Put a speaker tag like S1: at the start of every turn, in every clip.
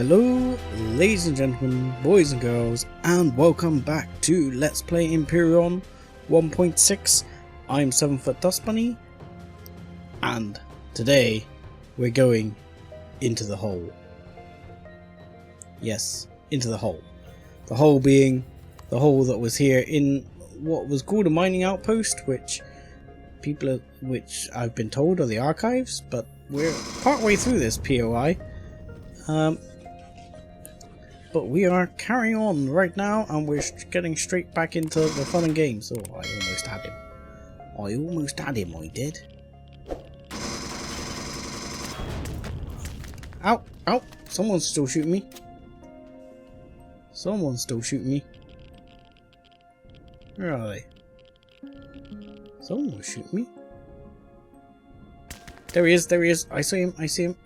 S1: Hello, ladies and gentlemen, boys and girls, and welcome back to Let's Play Empyrion 1.6. I'm 7-Foot Dust Bunny, and today we're going into the hole. Yes, into the hole. The hole being the hole that was here in what was called a mining outpost, which I've been told are the archives, but we're partway through this POI. But we are carrying on right now, and we're getting straight back into the fun and games. Oh, I almost had him. I did. Ow! Ow! Someone's still shooting me. Where are they? Someone was shooting me. There he is. I see him.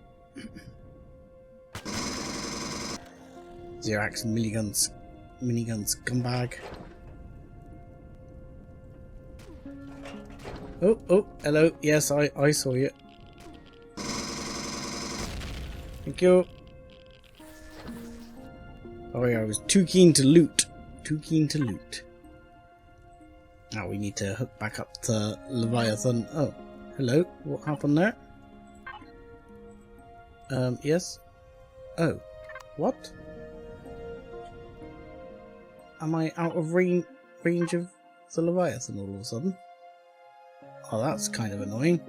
S1: Zirax miniguns, come back. Oh, hello. Yes, I saw you. Thank you. Sorry, I was too keen to loot. Now we need to hook back up to Leviathan. Oh, hello. What happened there? Yes. Oh, what? Am I out of range of the Leviathan all of a sudden? Oh, that's kind of annoying.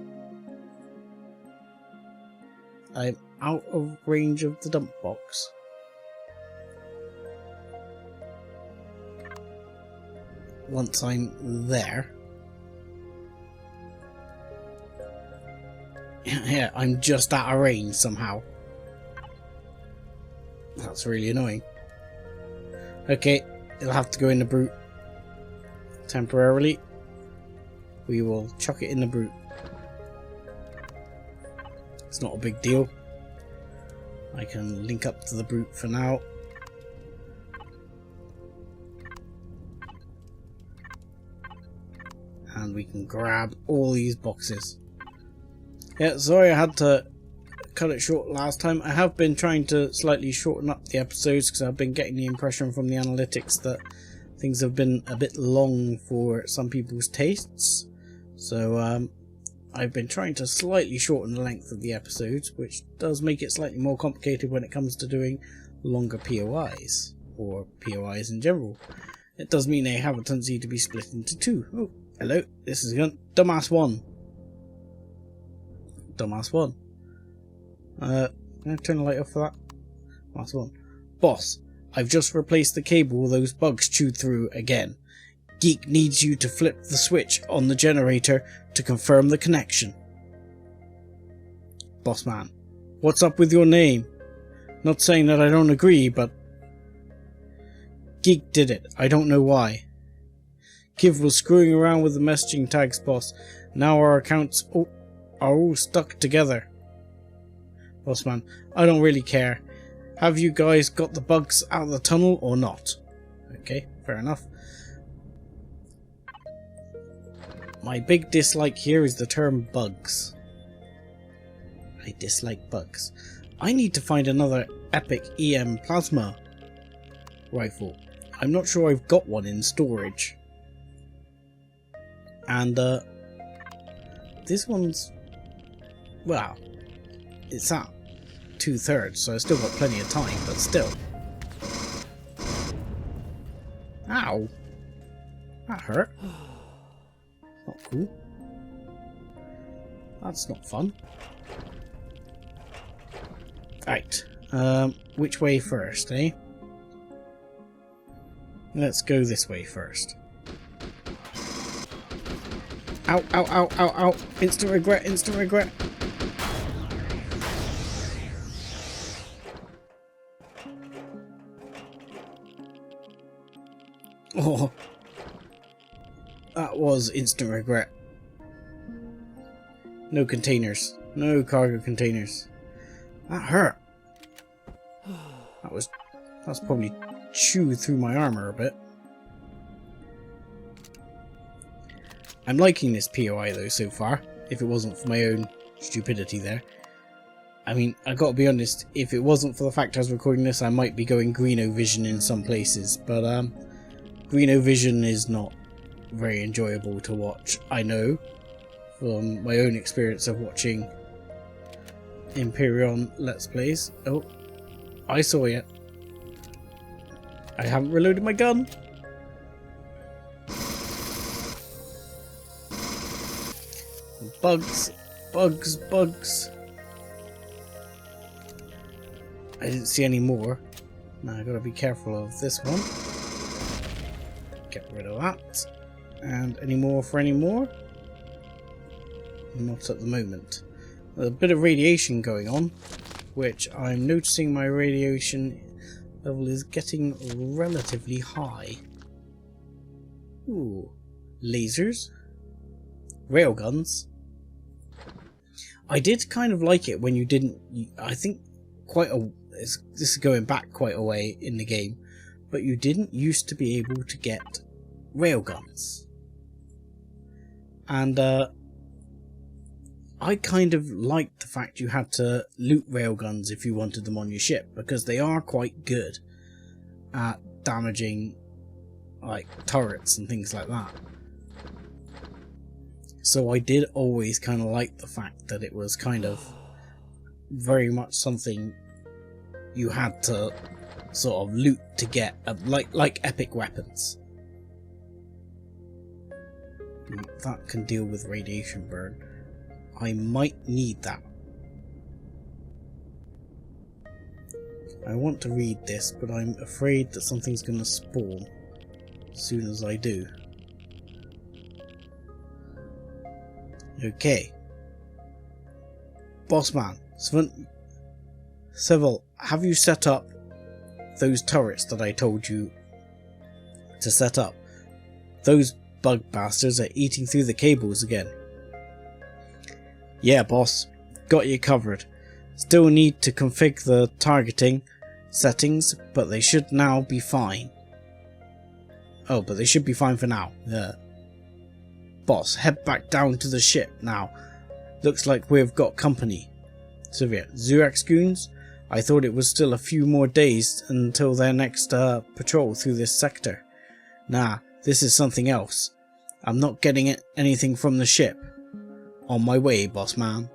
S1: I'm out of range of the dump box. Once I'm there. Yeah, I'm just out of range somehow. That's really annoying. Okay. It'll have to go in the brute temporarily. We will chuck it in the brute. It's not a big deal. I can link up to the brute for now. And we can grab all these boxes. Yeah, sorry I had to cut it short last time. I have been trying to slightly shorten up the episodes because I've been getting the impression from the analytics that things have been a bit long for some people's tastes. So I've been trying to slightly shorten the length of the episodes, which does make it slightly more complicated when it comes to doing longer POIs, or POIs in general. It does mean they have a tendency to be split into two. Oh, hello, this is Dumbass 1. Can I turn the light off for that? Last one. Boss, I've just replaced the cable those bugs chewed through again. Geek needs you to flip the switch on the generator to confirm the connection. Boss man, what's up with your name? Not saying that I don't agree, but Geek did it. I don't know why. Kiv was screwing around with the messaging tags, boss. Now our accounts are all stuck together. Bossman, I don't really care. Have you guys got the bugs out of the tunnel or not? Okay, fair enough. My big dislike here is the term bugs. I dislike bugs. I need to find another epic EM plasma rifle. I'm not sure I've got one in storage. And this one's, well, it's at 2/3, so I've still got plenty of time, but still. Ow! That hurt. Not cool. That's not fun. Right. Which way first, eh? Let's go this way first. Ow, ow, ow, ow, ow. Instant regret. Oh, that was instant regret. No containers. No cargo containers. That hurt. That's probably chewed through my armor a bit. I'm liking this POI though so far, if it wasn't for my own stupidity there. I mean, I gotta be honest, if it wasn't for the fact I was recording this, I might be going Greeno Vision in some places, but Greeno Vision is not very enjoyable to watch, I know, from my own experience of watching Empyrion Let's Plays. Oh, I saw you. I haven't reloaded my gun. Bugs, bugs, bugs. I didn't see any more. Now I gotta be careful of this one. Get rid of that. And any more for any more? Not at the moment. There's a bit of radiation going on, which I'm noticing my radiation level is getting relatively high. Ooh. Lasers. Railguns. I did kind of like it when you didn't... I think this is going back quite a way in the game, but you didn't used to be able to get railguns. And I kind of liked the fact you had to loot railguns if you wanted them on your ship, because they are quite good at damaging like turrets and things like that. So I did always kind of like the fact that it was kind of very much something you had to sort of loot to get, like epic weapons. That can deal with radiation burn. I might need that. I want to read this, but I'm afraid that something's going to spawn as soon as I do. Okay. Bossman, Civil, have you set up those turrets that I told you to set up? Those bug bastards are eating through the cables again. Yeah, boss. Got you covered. Still need to configure the targeting settings, but they should now be fine. Oh, but they should be fine for now. Yeah. Boss, head back down to the ship now. Looks like we've got company. Sylvia, Zirax goons? I thought it was still a few more days until their next patrol through this sector. Nah, this is something else. I'm not getting anything from the ship. On my way, boss man.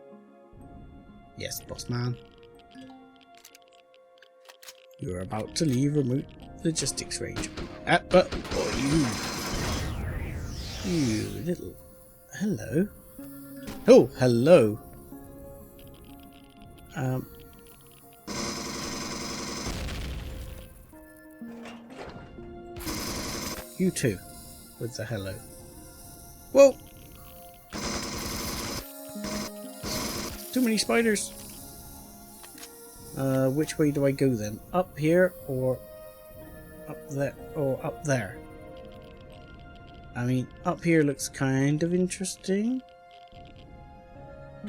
S1: Yes, boss man. You're about to leave remote logistics range. But you little... Hello. Oh, hello. You too, with the hello. Whoa! Too many spiders. Which way do I go then? Up here or up there? Or up there? I mean, up here looks kind of interesting.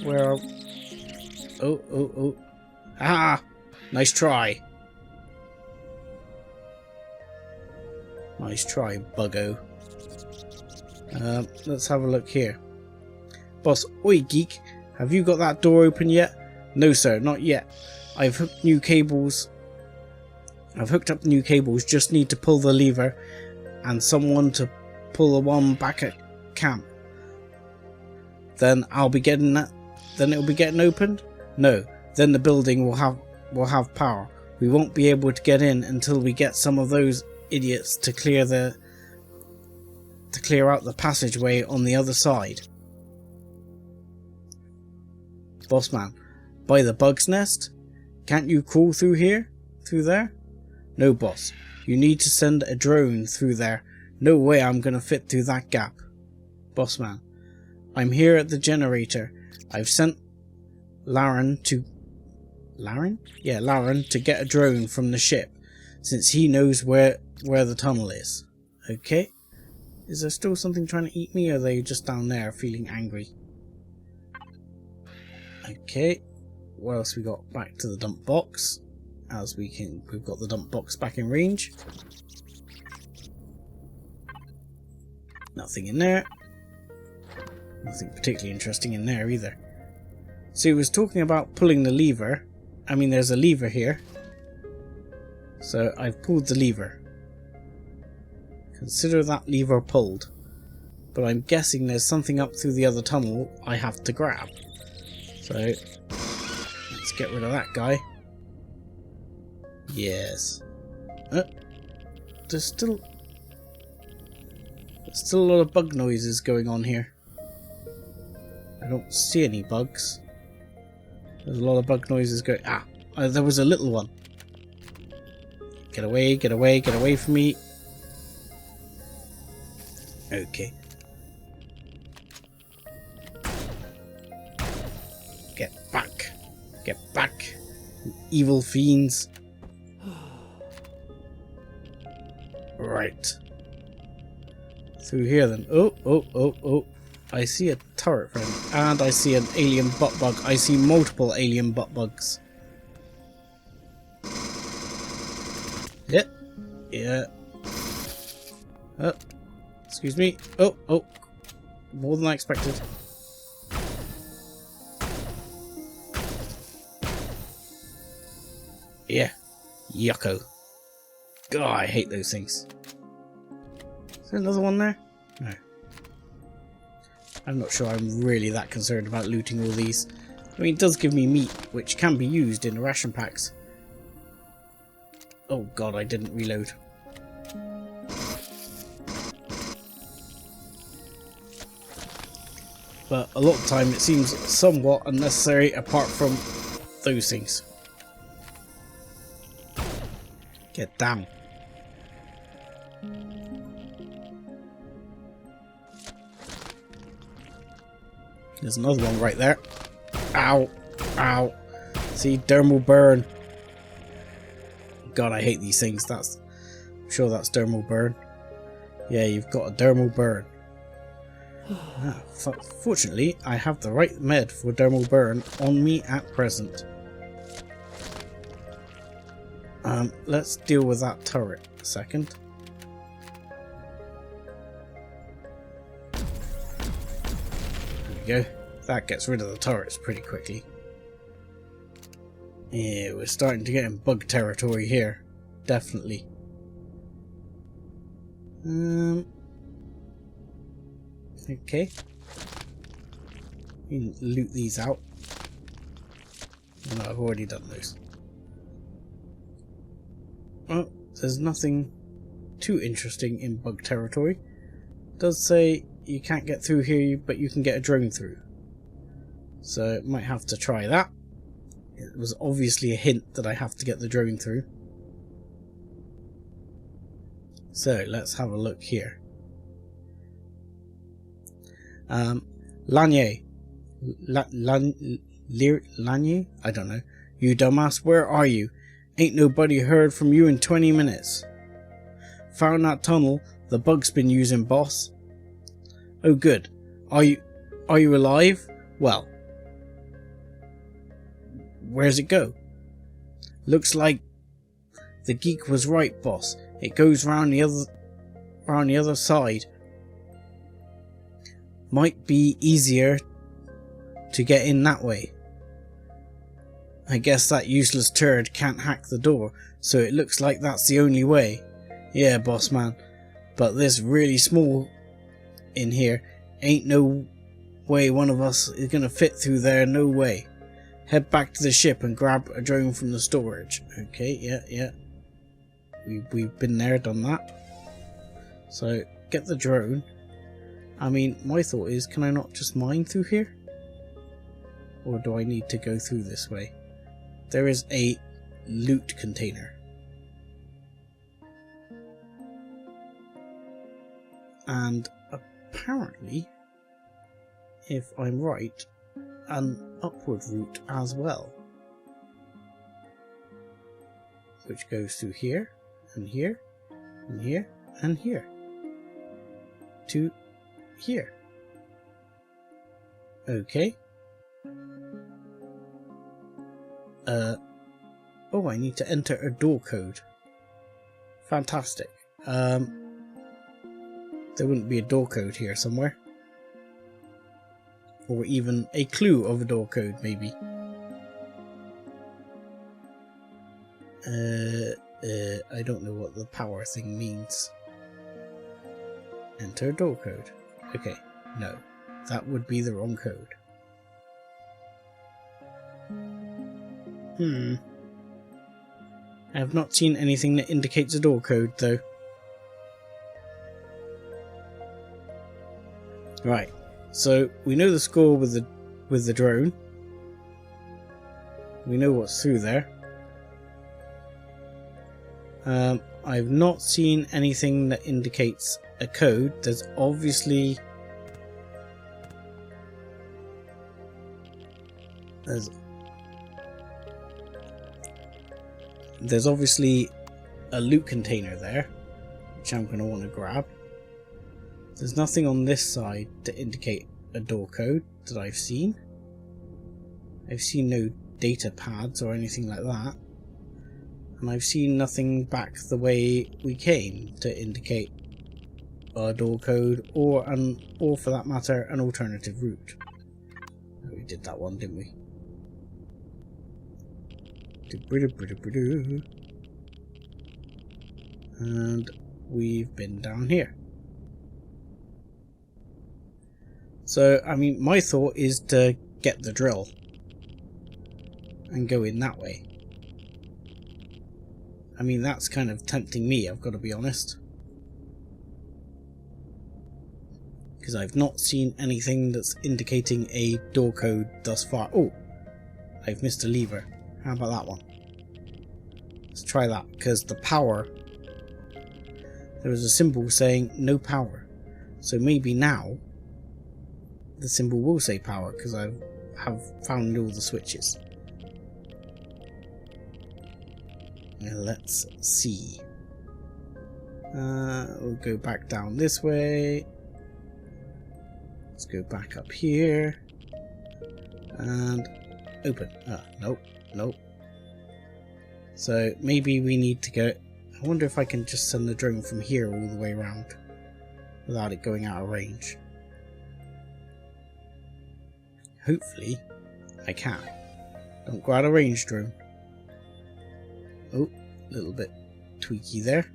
S1: Where are... Oh. Ah! Nice try. Nice try, buggo. Let's have a look here. Boss, oi geek, have you got that door open yet? No sir, not yet. I've hooked up the new cables, just need to pull the lever and someone to pull the one back at camp. Then it'll be getting opened? No, then the building will have power. We won't be able to get in until we get some of those idiots to clear out the passageway on the other side. Bossman, by the bug's nest? Can't you crawl through here? Through there? No, boss. You need to send a drone through there. No way I'm gonna fit through that gap. Bossman, I'm here at the generator. I've sent Laren to get a drone from the ship, since he knows where the tunnel is. Okay. Is there still something trying to eat me, or are they just down there feeling angry? Okay. What else we got? Back to the dump box. We've got the dump box back in range. Nothing in there. Nothing particularly interesting in there either. So he was talking about pulling the lever. I mean, there's a lever here. So I've pulled the lever. Consider that lever pulled. But I'm guessing there's something up through the other tunnel I have to grab. So let's get rid of that guy. Yes. There's still a lot of bug noises going on here. I don't see any bugs. There's a lot of bug noises going. There was a little one. Get away, get away, get away from me. Okay. Get back. Get back. You evil fiends. Right. Through here then. Oh. I see a turret friend. And I see an alien butt bug. I see multiple alien butt bugs. Yep. Yeah. Excuse me. Oh. More than I expected. Yeah. Yucko. God, I hate those things. Is there another one there? No. I'm not sure I'm really that concerned about looting all these. I mean, it does give me meat, which can be used in the ration packs. Oh god, I didn't reload. But a lot of the time it seems somewhat unnecessary apart from those things. Get down. There's another one right there. Ow. Ow. See, dermal burn. God, I hate these things. I'm sure that's dermal burn. Yeah, you've got a dermal burn. Fortunately, I have the right med for dermal burn on me at present. Let's deal with that turret a second. There we go. That gets rid of the turrets pretty quickly. Yeah, we're starting to get in bug territory here. Definitely. Okay. You can loot these out. No, I've already done those. Well, there's nothing too interesting in bug territory. It does say you can't get through here, but you can get a drone through. So, might have to try that. It was obviously a hint that I have to get the drone through. So, let's have a look here. Lanye? I don't know. You dumbass, where are you? Ain't nobody heard from you in 20 minutes. Found that tunnel the bug's been using, boss. Oh good. Are you alive? Well. Where's it go? Looks like the geek was right, boss. It goes round the other side. Might be easier to get in that way. I guess that useless turd can't hack the door, so it looks like that's the only way. Yeah, boss man, but this really small in here. Ain't no way one of us is gonna fit through there, no way. Head back to the ship and grab a drone from the storage. Okay, yeah. We've been there, done that. So, get the drone. I mean, my thought is, can I not just mine through here? Or do I need to go through this way? There is a loot container. And apparently, if I'm right, an upward route as well. Which goes through here, and here, and here, and here. To here. Okay. Oh, I need to enter a door code. Fantastic. There wouldn't be a door code here somewhere. Or even a clue of a door code, maybe. I don't know what the power thing means. Enter door code. Okay, no. That would be the wrong code. I have not seen anything that indicates a door code, though. Right, so we know the score with the drone. We know what's through there. I've not seen anything that indicates a code. There's obviously there's obviously a loot container there, which I'm going to want to grab. There's nothing on this side to indicate a door code that I've seen. I've seen no data pads or anything like that. And I've seen nothing back the way we came to indicate a door code or for that matter an alternative route. We did that one, didn't we? And we've been down here. So, I mean, my thought is to get the drill and go in that way. I mean, that's kind of tempting me, I've got to be honest. Because I've not seen anything that's indicating a door code thus far. Oh, I've missed a lever. How about that one? Let's try that, because the power... There was a symbol saying no power. So maybe now the symbol will say power, because I have found all the switches. Now let's see. We'll go back down this way. Let's go back up here. And open. Nope, nope. So maybe we need to go... I wonder if I can just send the drone from here all the way around without it going out of range. Hopefully I can. Don't go out of range, drone. Oh, a little bit tweaky there.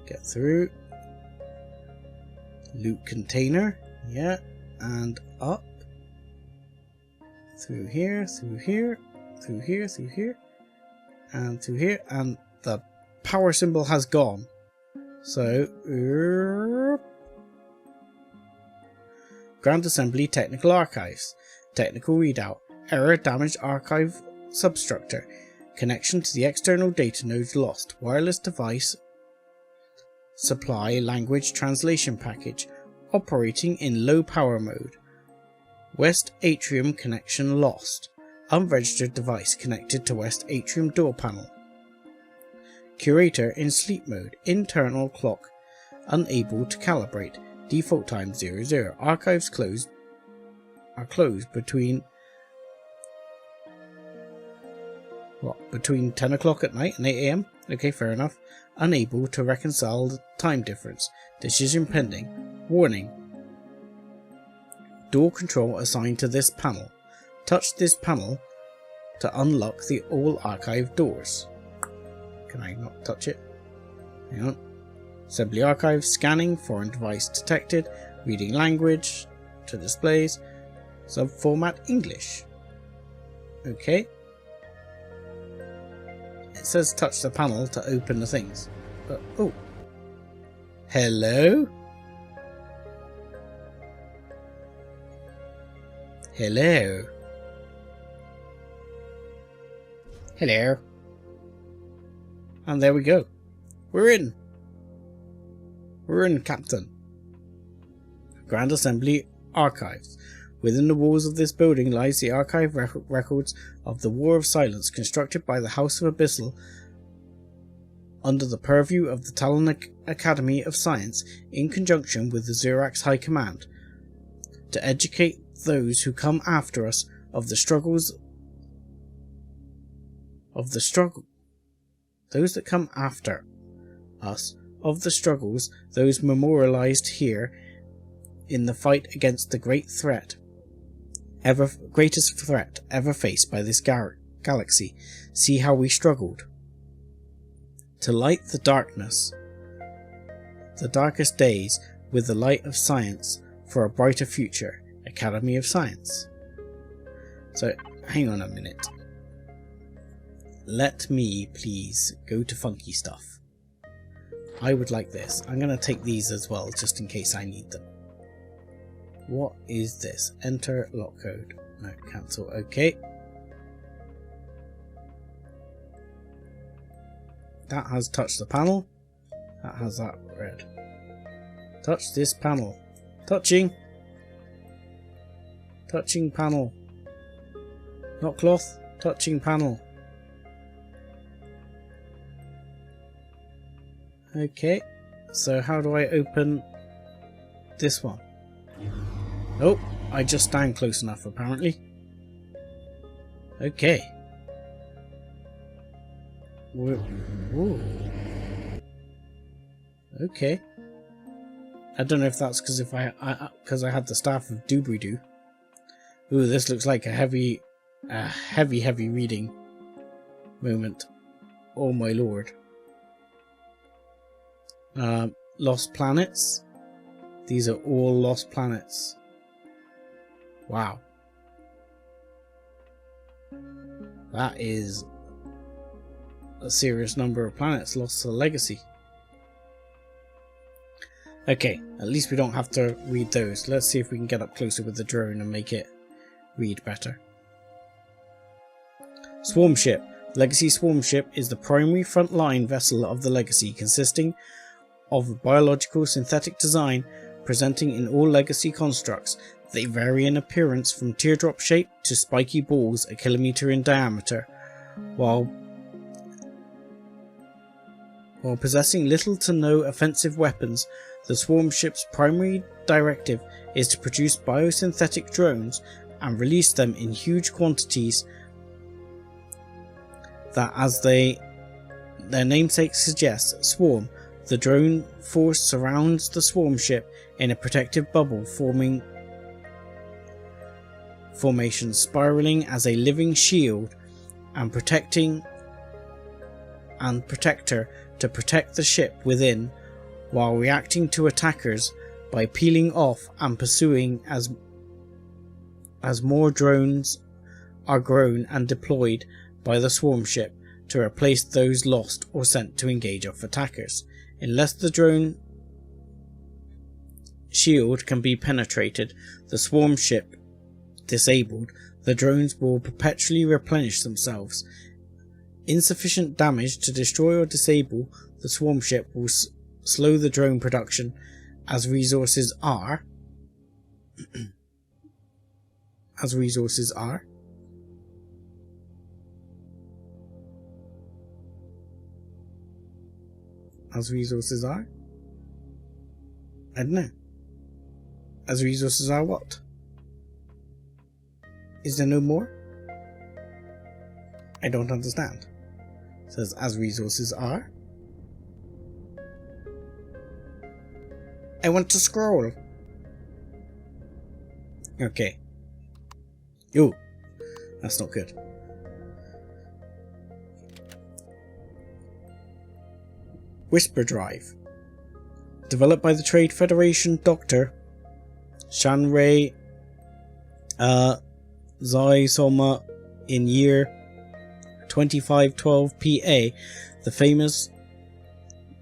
S1: Get through. Loot container. Yeah. And up. Through here, through here, through here, through here. And through here. And the power symbol has gone. So, Ground Assembly Technical Archives. Technical readout. Error, damaged archive substructure. Connection to the external data nodes lost. Wireless device supply language translation package. Operating in low power mode. West atrium connection lost. Unregistered device connected to West atrium door panel. Curator in sleep mode. Internal clock unable to calibrate. Default time 00. Archives are closed between between 10 o'clock at night and 8 AM? Okay, fair enough. Unable to reconcile the time difference. Decision pending. Warning. Door control assigned to this panel. Touch this panel to unlock the all archive doors. Can I not touch it? Hang on. Assembly archive. Scanning. Foreign device detected. Reading language to displays. Subformat English. Okay. It says touch the panel to open the things. But, oh. Hello? Hello? Hello? And there we go. We're in. We're in, Captain. Grand Assembly Archives. Within the walls of this building lies the archive records of the War of Silence constructed by the House of Abyssal under the purview of the Talon Academy of Science in conjunction with the Zirax High Command to educate those who come after us of the struggles those that come after us of the struggles those memorialized here in the fight against the great threat greatest threat ever faced by this galaxy. See how we struggled to light the darkness, the darkest days, with the light of science for a brighter future. Academy of Science. So, hang on a minute. Let me, please, go to funky stuff. I would like this. I'm going to take these as well, just in case I need them. What is this? Enter lock code. No, cancel. Okay. That has touched the panel. That has that red. Touch this panel. Touching. Touching panel. Not cloth. Touching panel. Okay. So how do I open this one? Oh, I just stand close enough apparently. Okay. Ooh. Okay. I don't know if that's because I had the staff of Doobly-Doo. Ooh, this looks like a heavy reading moment. Oh my lord. Lost planets. These are all lost planets. Wow. That is a serious number of planets lost to the legacy. Okay, at least we don't have to read those. Let's see if we can get up closer with the drone and make it read better. Swarm Ship. Legacy Swarm Ship is the primary frontline vessel of the Legacy, consisting of a biological synthetic design presenting in all Legacy constructs. They vary in appearance from teardrop shape to spiky balls a kilometer in diameter, while possessing little to no offensive weapons. The Swarm Ship's primary directive is to produce biosynthetic drones and release them in huge quantities that, as their namesake suggests, swarm. The drone force surrounds the Swarm Ship in a protective bubble formation, spiraling as a living shield and protector to protect the ship within, while reacting to attackers by peeling off and pursuing as more drones are grown and deployed by the Swarm Ship to replace those lost or sent to engage off attackers. Unless the drone shield can be penetrated, the Swarm Ship disabled, the drones will perpetually replenish themselves. Insufficient damage to destroy or disable the Swarm Ship will slow the drone production as resources are. As resources are. As resources are? I don't know. As resources are what? Is there no more? I don't understand. It says as resources are. I want to scroll. Okay. Yo, that's not good. Whisper Drive. Developed by the Trade Federation Dr. Shanrei Zai Soma in year 2512 PA, the famous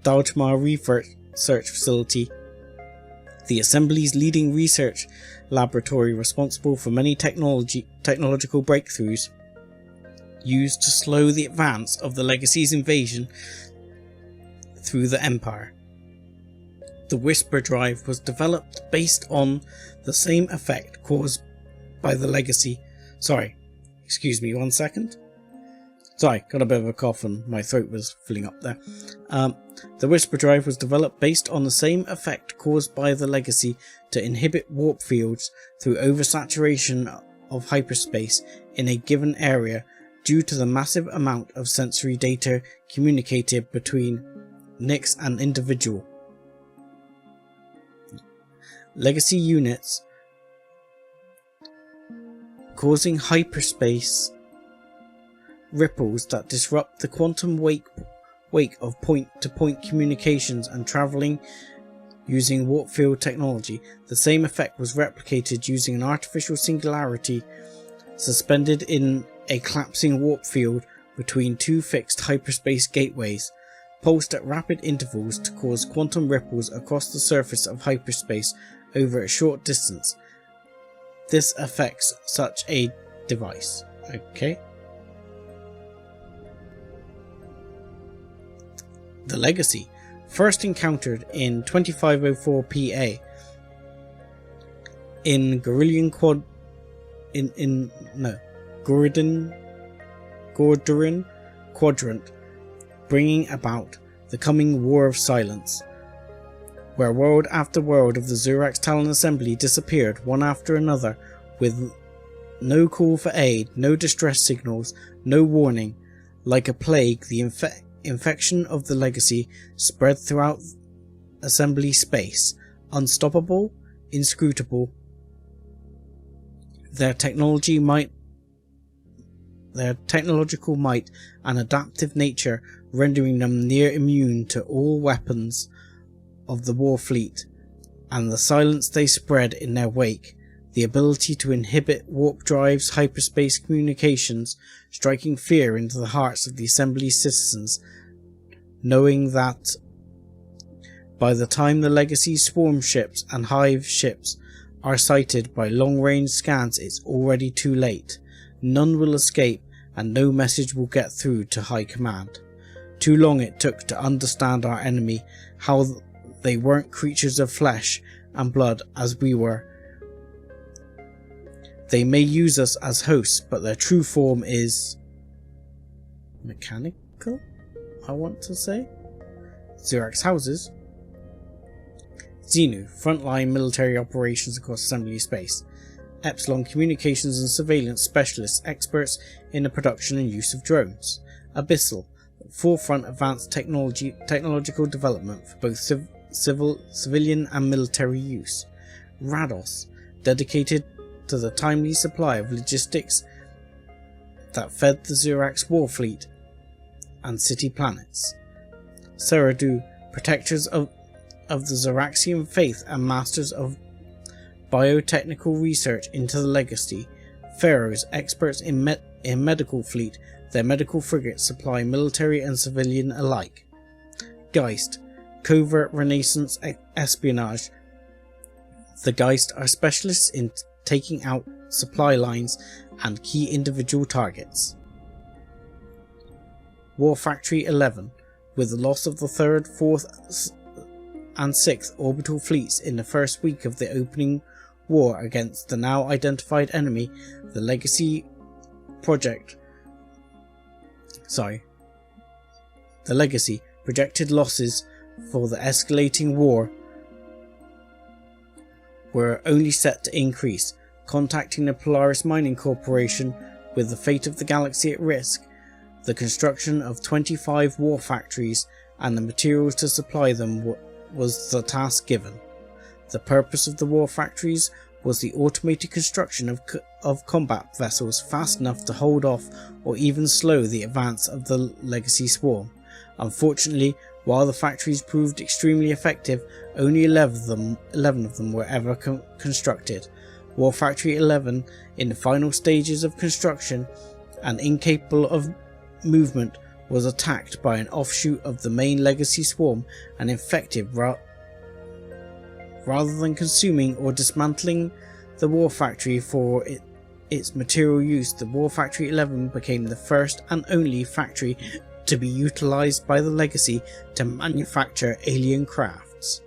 S1: Dautma research facility, the Assembly's leading research laboratory responsible for many technological breakthroughs used to slow the advance of the Legacy's invasion through the Empire. The Whisper Drive was developed based on the same effect caused by the Legacy. Sorry, excuse me 1 second. Sorry, got a bit of a cough and my throat was filling up there. The Whisper Drive was developed based on the same effect caused by the Legacy to inhibit warp fields through oversaturation of hyperspace in a given area due to the massive amount of sensory data communicated between Nix and individual. causing hyperspace ripples that disrupt the quantum wake of point-to-point communications and travelling using warp field technology. The same effect was replicated using an artificial singularity suspended in a collapsing warp field between two fixed hyperspace gateways, pulsed at rapid intervals to cause quantum ripples across the surface of hyperspace over a short distance. This affects such a device. Okay. The Legacy, first encountered in 2504 PA in Gordian Quadrant, bringing about the coming War of Silence, where world after world of the Zirax Talon Assembly disappeared one after another with no call for aid, no distress signals, no warning. Like a plague, the infection of the Legacy spread throughout assembly space, unstoppable, inscrutable. Their technological might and adaptive nature rendering them near immune to all weapons of the war fleet, and the silence they spread in their wake, the ability to inhibit warp drives, hyperspace communications, striking fear into the hearts of the Assembly's citizens, knowing that by the time the Legacy swarm ships and hive ships are sighted by long-range scans, it's already too late. None will escape, and no message will get through to High Command. Too long it took to understand our enemy, how they weren't creatures of flesh and blood as we were. They may use us as hosts, but their true form is mechanical, I want to say. Zirax houses Xenu, frontline military operations across assembly space. Epsilon, communications and surveillance specialists, experts in the production and use of drones. Abyssal, forefront advanced technological development for both civilian and military use. Rados, dedicated to the timely supply of logistics that fed the Zirax war fleet and city planets. Seradu, protectors of the Ziraxian faith and masters of biotechnical research into the Legacy. Pharaohs, experts in medical fleet. Their medical frigates supply military and civilian alike. Geist, covert Renaissance espionage. The Geist are specialists in taking out supply lines and key individual targets. War Factory 11, with the loss of the 3rd, 4th and 6th orbital fleets in the first week of the opening war against the now identified enemy, the Legacy projected losses for the escalating war were only set to increase. Contacting the Polaris Mining Corporation with the fate of the galaxy at risk, the construction of 25 war factories and the materials to supply them was the task given. The purpose of the war factories was the automated construction of combat vessels fast enough to hold off or even slow the advance of the Legacy swarm. Unfortunately, while the factories proved extremely effective, only 11 of them were ever constructed. War Factory 11, in the final stages of construction and incapable of movement, was attacked by an offshoot of the main Legacy swarm and infected. Rather than consuming or dismantling the War Factory for its material use, the War Factory 11 became the first and only factory to be utilized by the Legacy to manufacture alien crafts.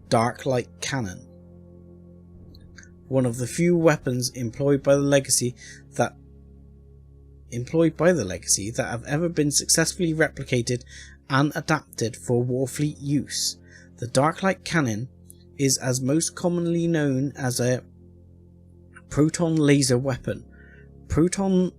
S1: Dark Light Cannon, one of the few weapons employed by the Legacy that have ever been successfully replicated and adapted for Warfleet use. The Dark Light Cannon is as most commonly known as a proton laser weapon. Protons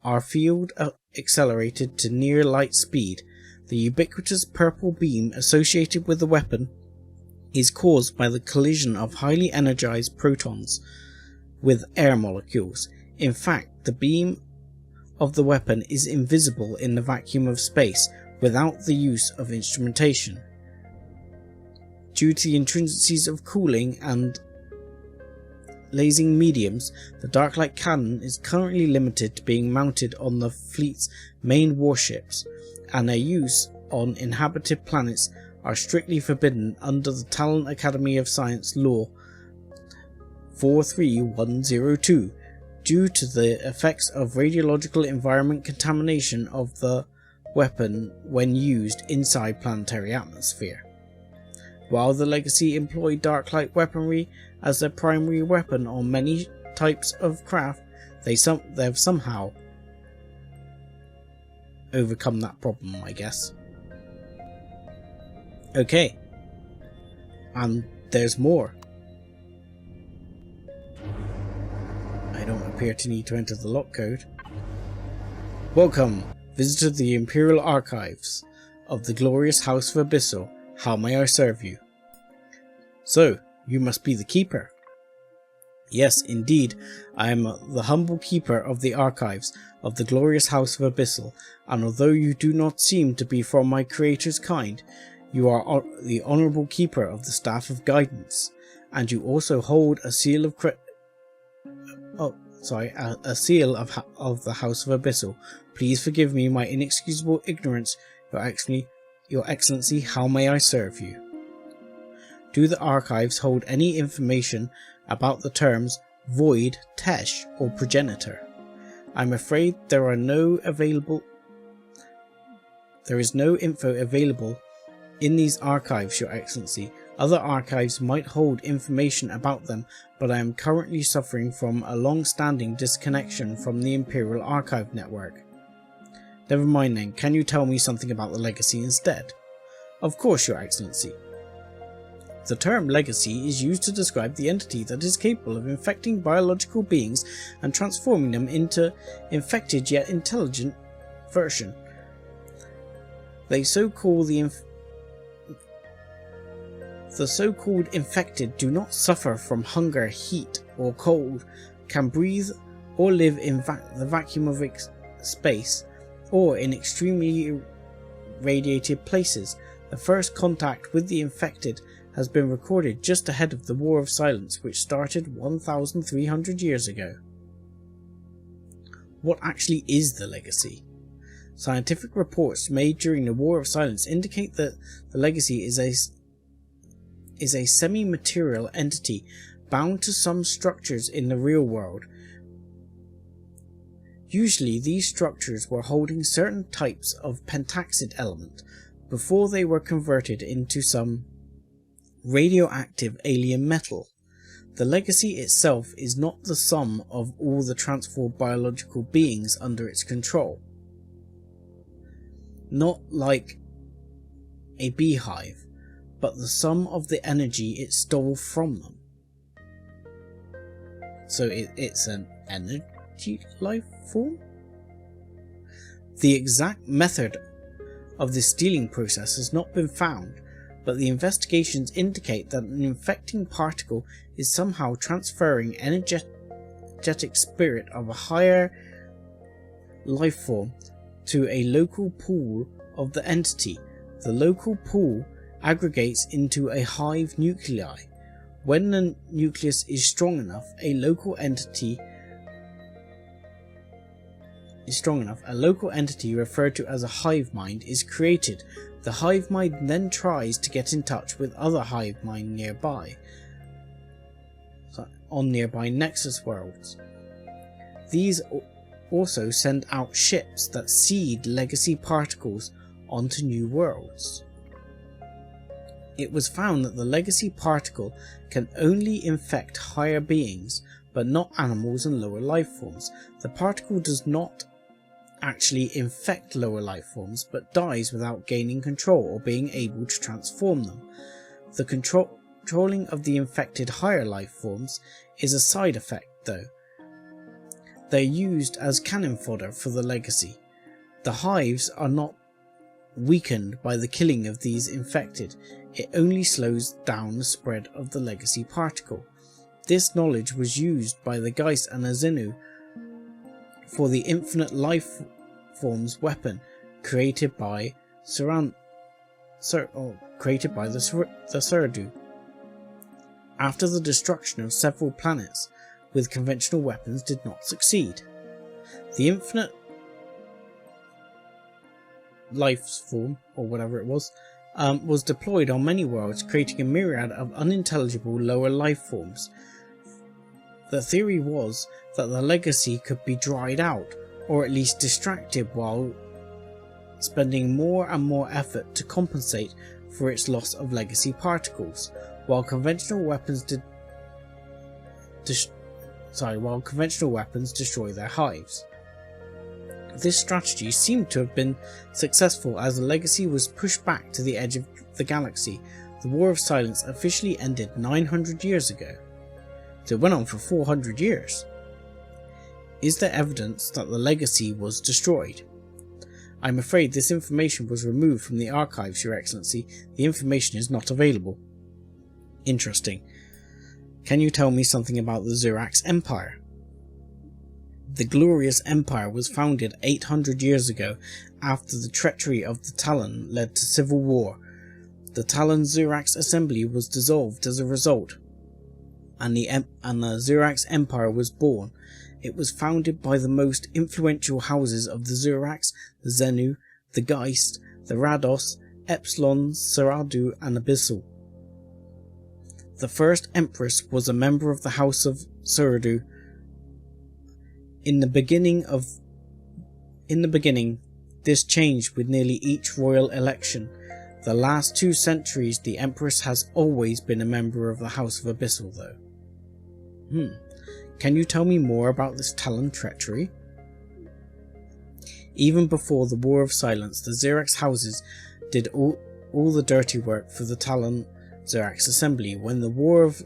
S1: are field accelerated to near light speed The ubiquitous purple beam associated with the weapon is caused by the collision of highly energized protons with air molecules. In fact, the beam of the weapon is invisible in the vacuum of space without the use of instrumentation. Due to the intrinsicies of cooling and lasing mediums, the dark light cannon is currently limited to being mounted on the fleet's main warships, and their use on inhabited planets are strictly forbidden under the Talon Academy of Science Law 43102 due to the effects of radiological environment contamination of the weapon when used inside planetary atmosphere. While the Legacy employ dark light weaponry as their primary weapon on many types of craft, they've somehow overcome that problem, I guess. Okay, and there's more. I don't appear to need to enter the lock code. Welcome, visitor to the Imperial Archives of the glorious House of Abyssal. How may I serve you? So, you must be the keeper. Yes, indeed, I am the humble keeper of the archives of the glorious House of Abyssal, and although you do not seem to be from my creator's kind, you are the honourable keeper of the Staff of Guidance, and you also hold a seal of a seal of the House of Abyssal. Please forgive me my inexcusable ignorance, Your Excellency. How may I serve you? Do the archives hold any information about the terms void, tesh, or progenitor? I'm afraid there is no info available in these archives, Your Excellency. Other archives might hold information about them, but I am currently suffering from a long-standing disconnection from the Imperial Archive network. Never mind then, can you tell me something about the Legacy instead? Of course, Your Excellency. The term Legacy is used to describe the entity that is capable of infecting biological beings and transforming them into infected yet intelligent version. The so-called infected do not suffer from hunger, heat, or cold, can breathe or live in the vacuum of space, or in extremely radiated places. The first contact with the infected has been recorded just ahead of the War of Silence, which started 1,300 years ago. What actually is the Legacy? Scientific reports made during the War of Silence indicate that the Legacy is a semi-material entity bound to some structures in the real world. Usually these structures were holding certain types of pentaxid element before they were converted into some radioactive alien metal. The Legacy itself is not the sum of all the transformed biological beings under its control. Not like a beehive, but the sum of the energy it stole from them. So it's an energy life form? The exact method of this stealing process has not been found, but the investigations indicate that an infecting particle is somehow transferring energetic spirit of a higher life form to a local pool of the entity. The local pool aggregates into a hive nuclei. When the nucleus is strong enough, a local entity referred to as a hive mind is created. The hive mind then tries to get in touch with other hive mind nearby, on nearby nexus worlds. These also send out ships that seed Legacy particles onto new worlds. It was found that the Legacy particle can only infect higher beings, but not animals and lower life forms. The particle does not actually infect lower life forms, but dies without gaining control or being able to transform them. The controlling of the infected higher life forms is a side effect though. They're used as cannon fodder for the Legacy. The hives are not weakened by the killing of these infected. It only slows down the spread of the legacy particle. This knowledge was used by the Geist and the Xenu for the infinite life forms weapon created by the Surdu. After the destruction of several planets with conventional weapons did not succeed, the infinite life form, or whatever it was deployed on many worlds, creating a myriad of unintelligible lower life forms. The theory was that the legacy could be dried out, or at least distracted, while spending more and more effort to compensate for its loss of legacy particles, while conventional weapons destroy their hives. This strategy seemed to have been successful, as the legacy was pushed back to the edge of the galaxy. The War of Silence officially ended 900 years ago. So it went on for 400 years. Is there evidence that the legacy was destroyed? I'm afraid this information was removed from the archives, Your Excellency. The information is not available. Interesting. Can you tell me something about the Zirax Empire? The glorious empire was founded 800 years ago after the treachery of the Talon led to civil war. The Talon Zirax Assembly was dissolved as a result, and the Zirax Empire was born. It was founded by the most influential houses of the Zirax, the Xenu, the Geist, the Rados, Epsilon, Saradu, and Abyssal. The first Empress was a member of the House of Saradu. In the beginning, this changed with nearly each royal election. The last 2 centuries, the Empress has always been a member of the House of Abyssal, though. Can you tell me more about this Talon treachery? Even before the War of Silence, the Zirax houses did all the dirty work for the Talon Zirax Assembly. When the War of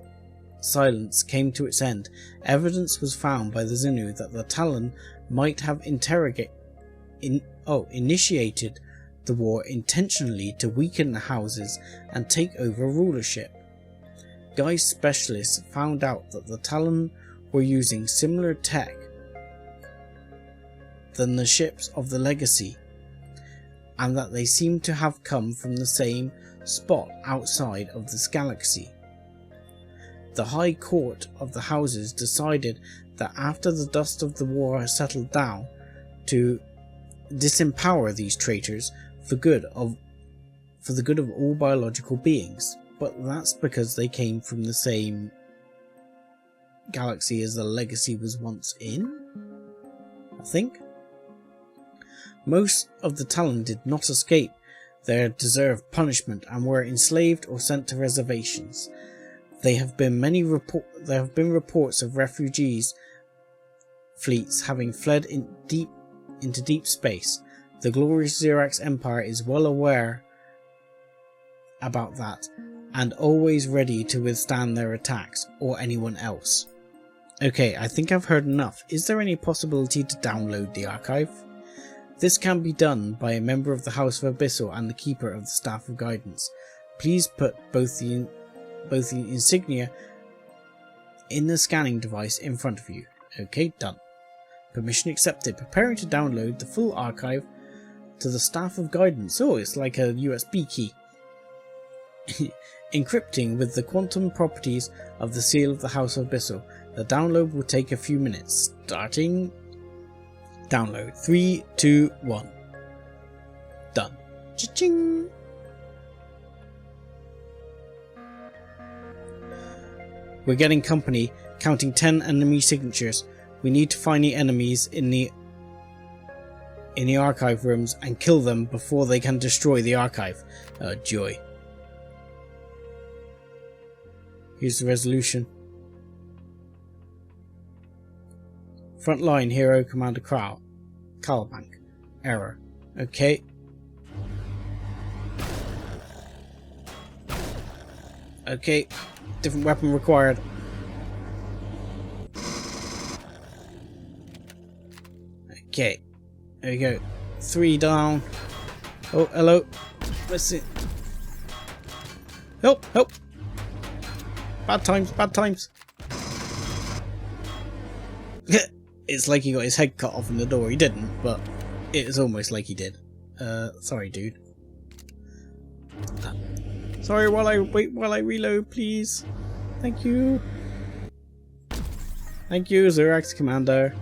S1: Silence came to its end, evidence was found by the Xenu that the Talon might have initiated the war intentionally to weaken the houses and take over rulership. Geist specialists found out that the Talon were using similar tech than the ships of the Legacy, and that they seemed to have come from the same spot outside of this galaxy. The High Court of the Houses decided that after the dust of the war had settled down, to disempower these traitors for the good of all biological beings. But that's because they came from the same galaxy as the Legacy was once in, I think. Most of the Talon did not escape their deserved punishment and were enslaved or sent to reservations. There have been reports of refugees fleets having fled into deep space. The glorious Zirax Empire is well aware about that and always ready to withstand their attacks or anyone else. Okay, I think I've heard enough. Is there any possibility to download the archive? This can be done by a member of the House of Abyssal and the Keeper of the Staff of Guidance. Please put both the insignia in the scanning device in front of you. Okay, done. Permission accepted. Preparing to download the full archive to the Staff of Guidance. Oh, it's like a USB key. Encrypting with the quantum properties of the seal of the House of Abyssal. The download will take a few minutes. Starting download. 3, 2, 1. Done. Cha-ching! We're getting company, counting 10 enemy signatures. We need to find the enemies in the archive rooms and kill them before they can destroy the archive. Joy. Here's the resolution. Frontline hero Commander Carlbank. Error. Okay. Okay. Different weapon required. Okay. There we go. 3 down. Oh, hello. Let's see. Help! Help! Bad times, bad times. It's like he got his head cut off in the door. He didn't, but it is almost like he did. Sorry, dude. Sorry, while I reload, please. Thank you. Thank you, Zirax Commander.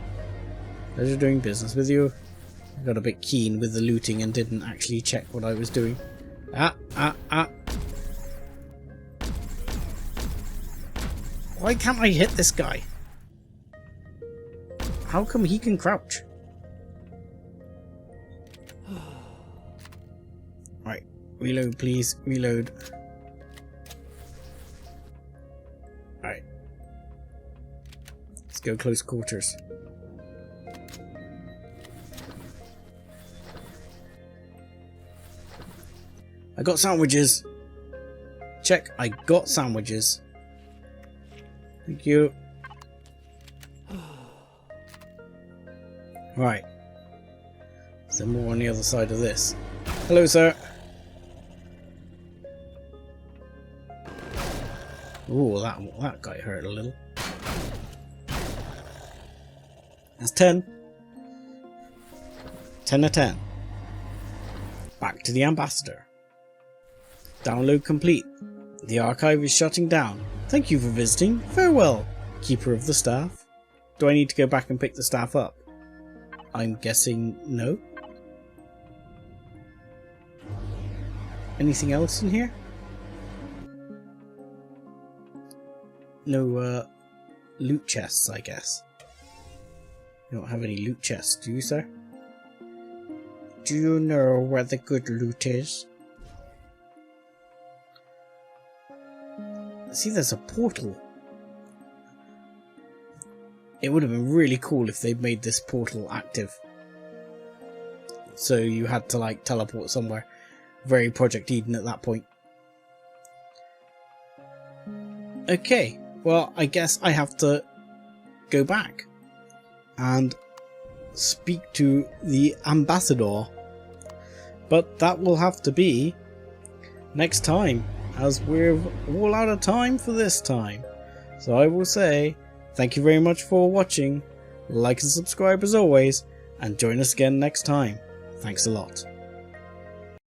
S1: Pleasure doing business with you. I got a bit keen with the looting and didn't actually check what I was doing. Why can't I hit this guy? How come he can crouch? Right, reload please, reload. Right. Let's go close quarters. I got sandwiches. Check, I got sandwiches. Thank you. Right. Is there more on the other side of this? Hello, sir. Ooh, that got hurt a little. That's 10. 10 of 10. Back to the ambassador. Download complete. The archive is shutting down. Thank you for visiting. Farewell, Keeper of the Staff. Do I need to go back and pick the staff up? I'm guessing no. Anything else in here? No loot chests, I guess. You don't have any loot chests, do you, sir? Do you know where the good loot is? See, there's a portal. It would have been really cool if they'd made this portal active. So you had to like teleport somewhere. Very Project Eden at that point. Okay, well I guess I have to go back and speak to the ambassador. But that will have to be next time, as we're all out of time for this time. So I will say thank you very much for watching, like and subscribe as always, and join us again next time. Thanks a lot.